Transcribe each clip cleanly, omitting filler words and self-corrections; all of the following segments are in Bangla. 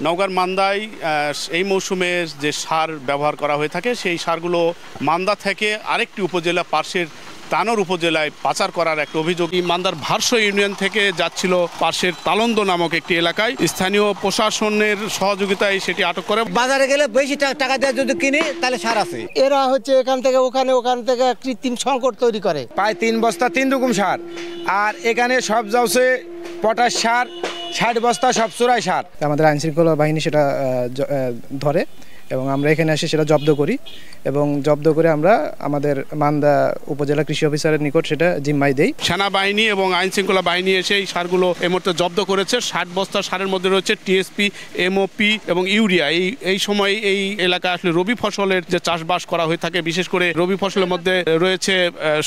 নওগাঁর মান্দায় এই মৌসুমে যে সার ব্যবহার করা হয়ে থাকে সেই সারগুলো মান্দা থেকে আরেকটি উপজেলা পার্শ্বের তানোর উপজেলায় পাচার করার একটা অভিযোগ মান্দার ভারস ইউনিয়ন থেকে যাচ্ছিল পার্শ্বের তালন্দ নামক একটি এলাকায়। স্থানীয় প্রশাসনের সহযোগিতায় সেটি আটক করে। বাজারে গেলে বেশি টাকা দিয়ে যদি কিনি তাহলে সার আছে। এরা হচ্ছে এখান থেকে ওখান থেকে কৃত্রিম সংকট তৈরি করে। প্রায় 3 বস্তা 3 রকম সার, আর এখানে সব যাচ্ছে পটাশ সার, 60 বস্তা সব চোরাই সার। আমাদের আইন শৃঙ্খলা বাহিনী সেটা ধরে এবং আমরা এখানে এসে সেটা জব্দ করি এবং জব্দ করে আমরা আমাদের মান্দা উপজেলা কৃষি অফিসারের নিকট সেটা জিম্মায় দেই। সেনাবাহিনী এবং আইন শৃঙ্খলা বাহিনী এসে এই সারগুলো এই মুহূর্তে জব্দ করেছে। 60 বস্তা সারের মধ্যে রয়েছে টিএসপি, এমওপি এবং ইউরিয়া। এই সময় এই এলাকায় আসলে রবি ফসলের যে চাষবাস করা হয়ে থাকে, বিশেষ করে রবি ফসলের মধ্যে রয়েছে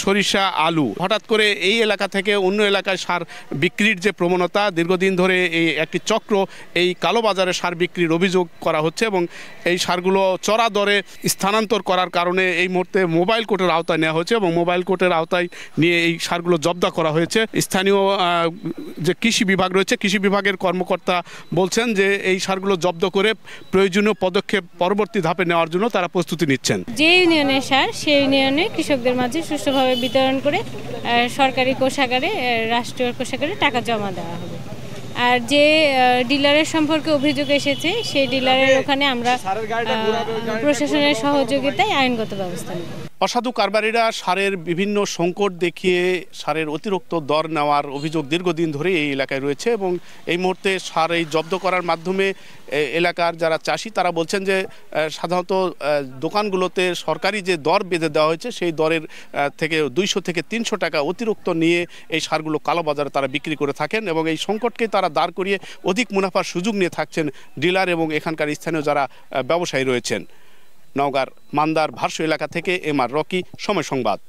সরিষা, আলু। হঠাৎ করে এই এলাকা থেকে অন্য এলাকায় সার বিক্রির যে প্রবণতা, দীর্ঘদিন ধরে এই একটি চক্র এই কালোবাজারে সার বিক্রির অভিযোগ করা হচ্ছে এবং এই সারগুলো চড়া দরে স্থানান্তর করার কারণে এই মুহূর্তে মোবাইল কোর্টের আওতায় নেওয়া হয়েছে এবং মোবাইল কোর্টের আওতায় নিয়ে এই সারগুলো জব্দ করা হয়েছে। স্থানীয় যে কৃষি বিভাগ রয়েছে, কৃষি বিভাগের কর্মকর্তা বলছেন যে এই সারগুলো জব্দ করে প্রয়োজনীয় পদক্ষেপ পরবর্তী ধাপে নেওয়ার জন্য তারা প্রস্তুতি নিচ্ছেন। যে ইউনিয়নের সার সেই ইউনিয়নে কৃষকদের মাঝে সুষ্ঠুভাবে বিতরণ করে সরকারি কোষাগারে, রাষ্ট্রীয় কোষাগারে টাকা জমা দেওয়া হবে। আর যে ডিলারের সম্পর্কে অভিযোগ এসেছে সেই ডিলারের ওখানে আমরা প্রশাসনের সহযোগিতায় আইনগত ব্যবস্থা নেব। অসাধু কারবারিরা সারের বিভিন্ন সংকট দেখিয়ে সারের অতিরিক্ত দর নেওয়ার অভিযোগ দীর্ঘদিন ধরে এই এলাকায় রয়েছে এবং এই মুহূর্তে সার এই জব্দ করার মাধ্যমে এলাকার যারা চাষি তারা বলছেন যে সাধারণত দোকানগুলোতে সরকারি যে দর বেঁধে দেওয়া হয়েছে সেই দরের থেকে 200 থেকে 300 টাকা অতিরিক্ত নিয়ে এই সারগুলো কালোবাজারে তারা বিক্রি করে থাকেন এবং এই সংকটকে তারা দাঁড় করিয়ে অধিক মুনাফার সুযোগ নিয়ে থাকছেন ডিলার এবং এখানকার স্থানীয় যারা ব্যবসায়ী রয়েছেন। নওগাঁর মান্দার ভারস এলাকা থেকে এমআর রকি, সময় সংবাদ।